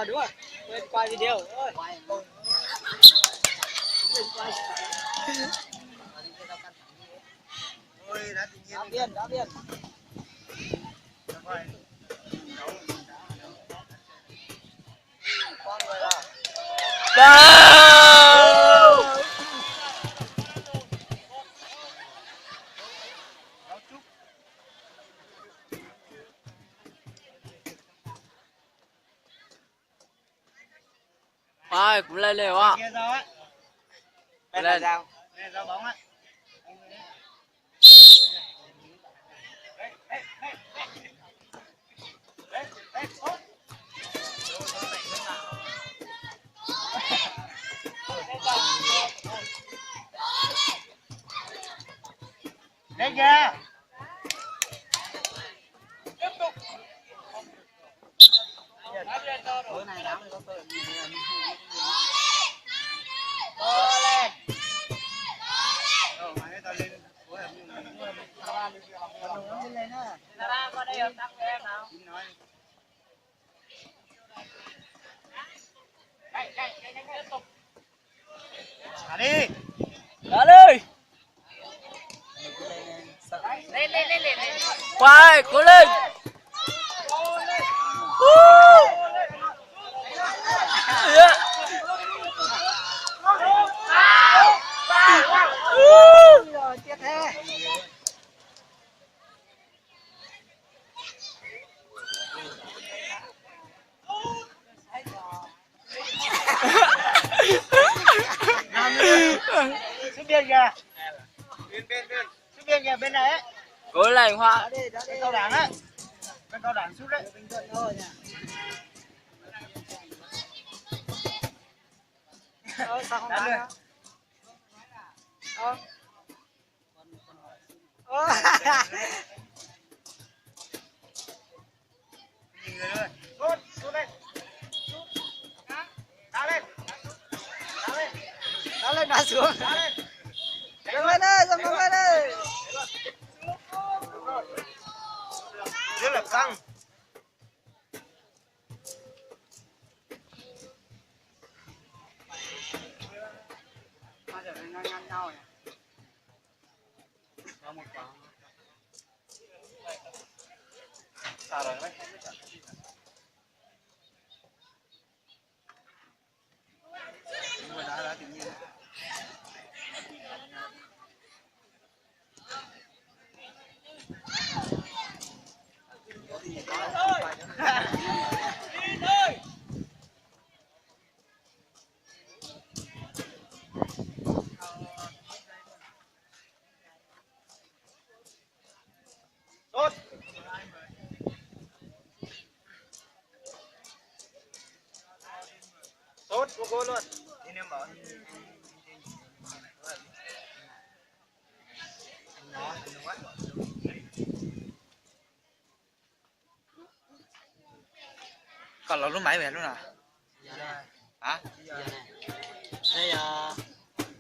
Đúng rồi. Quên quay video. Ôi. Ôi đã tự nhiên. Đã biên. Con người là. Ôi, cũng lên liều á. Kia rau á. Lên là Đây là rau bóng á. Đấy kìa. Tối nay đám có tôi. Lên. Mà tao lên. Lên nữa. ra qua đây hợp tác với em nào. Thả đi. Đó đi. Lên. Quay, cố lên. Rồi chết thế. Xuống biên kìa. Biên. Xuống biên kìa bên này ấy. Cố lên Hoa. Đó đi. Bên cao đẳng á. Bên cao đẳng xuống đấy. Bình thuận thôi nha. Sao không bán nữa? Nhìn người ơi. Xuống đây. Đá lên. Nó lên nó xuống. Đá lên. Dâng lên ơi, dâng lên ơi. Rất là căng. Bây giờ nó nhăn nhau này. Vào một quả. Sao rồi đấy? Nhưng mà đá tự nhiên. Tốt. Tốt, cô luôn. Đi em bảo. Còn lẩu lúc máy về luôn à? Hả? Đây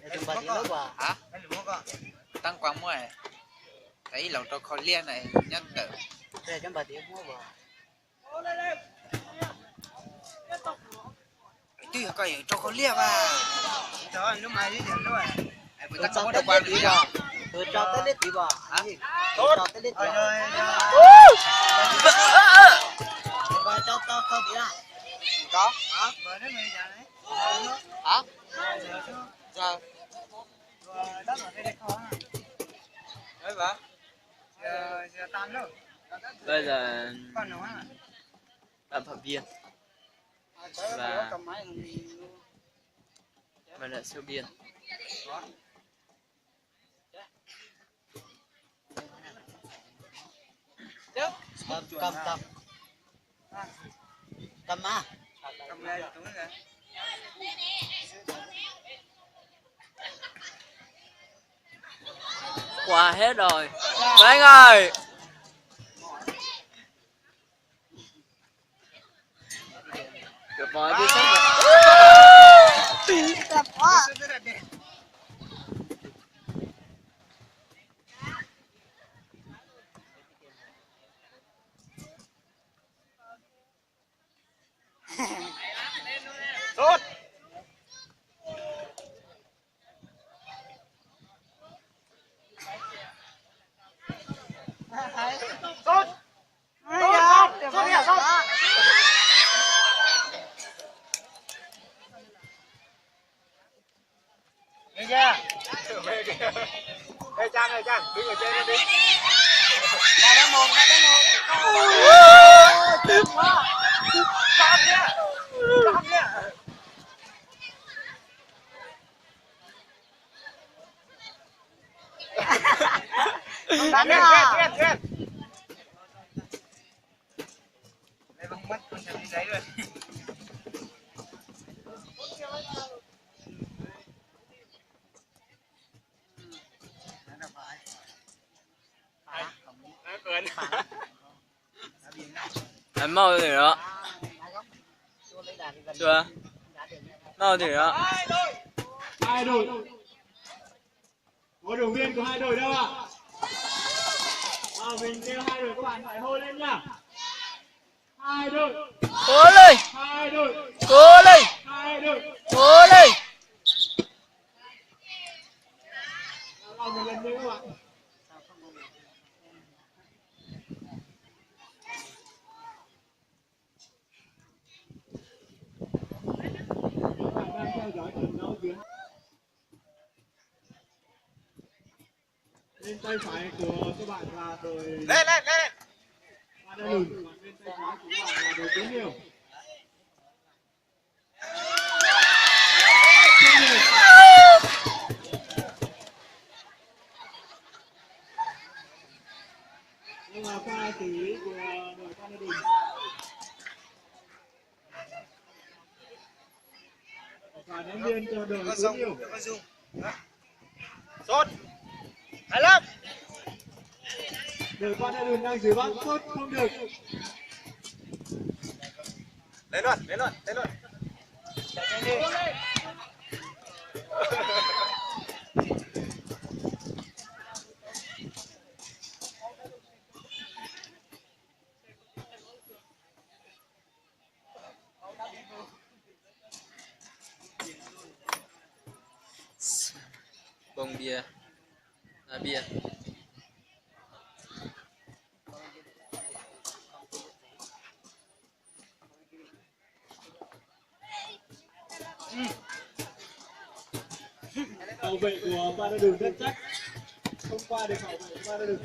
đây chúng ta đi nước vào. Hả? Tăng quang mua này. Thấy lẩu trâu kho liên này nhất tử. Đây chúng ta đi mua vào. Tuy coi trâu kho liên mà. Trời ơi, lúc máy đi điểm rồi. Tôi cho tới lít đi vào. Tôi cho tới lít đi vào. Tốt. Cho tới lít đi vào. Và cho tao không đi nào. Có. Hả? Bữa đấy mày giờ đấy. Hả? Giờ. Rồi đất ở đây để kho hả? Đấy bà. Giờ tan rồi. Bây giờ Con nó hả? bạn Phạm Viên và là siêu biên. Cầm á. Cầm lên đúng rồi. Qua hết rồi. Anh ơi. Được rồi, đi xuống. Đẹp quá. mắt còn chả thấy giấy rồi. Em mau thì đó. Chưa? Mau thì đó. Hai đội cổ động viên của hai đội đâu ạ? Mình kêu hai đội các bạn phải hô lên nhá. Hai đội, Cố lên, hai đội, cố lên, hai đội. cố lên. Làm một lần nữa các bạn. Các bạn đang theo dõi trận đấu giữa bên tay phải của các bạn là đội Lên. Ba Đa Lùn, còn bên tay trái của các bạn là đội Tiến Nhiều. Nhưng mà pha xử lý của đội Ba Đa Lùn. Và đánh biên cho đội Con Tiến rung, Nhiều. con rung. Sốt. Hay lắm. Đội Ba Đa Lùn đang giữ bóng tốt không được. Lên luôn. Chạy nhanh đi. Bông bia. À, bia. Hậu vệ của Ba Đa Lùn rất chắc, không qua được hậu vệ của Ba Đa Lùn.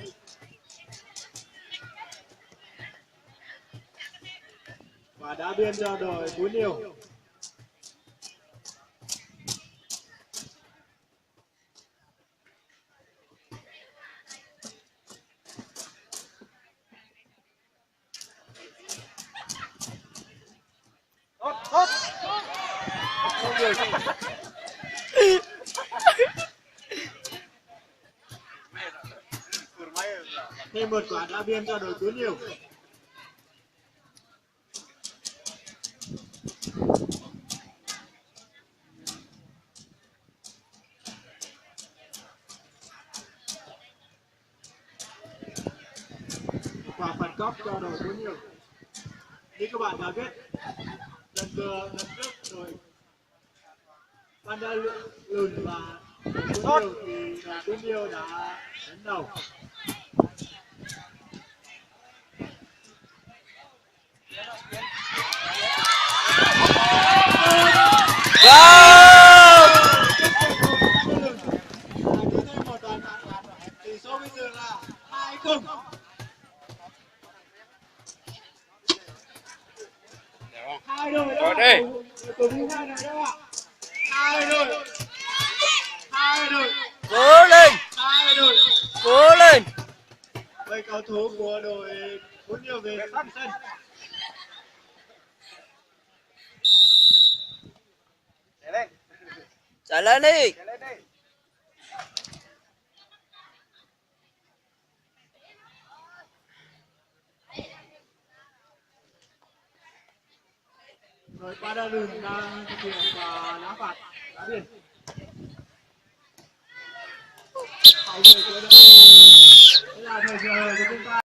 Và đá biên cho đội Phú Nhiều. Sốt. Không được. Thêm một quả đá biên cho đội Phú Nhiều. Quả phạt góc cho đội Phú Nhiều. Như các bạn đã biết, lần trước đội Ba Đa Lùn và Phú Nhiều thì đội Phú Nhiều đã đánh đầu. Wow! Tỷ số bây giờ là 2-0. Hai đội đó. Cùng hai đội đó ạ. Hai đội. Cố lên, Hai đội. cố lên. Vậy cầu thủ của đội Phú Nhiều về sân. Chạy lên. Chạy lên đi. Đội Ba Đa Lùn đang thực hiện và đá phạt đá biên. Hậu vệ của đội là thời giờ của chúng ta.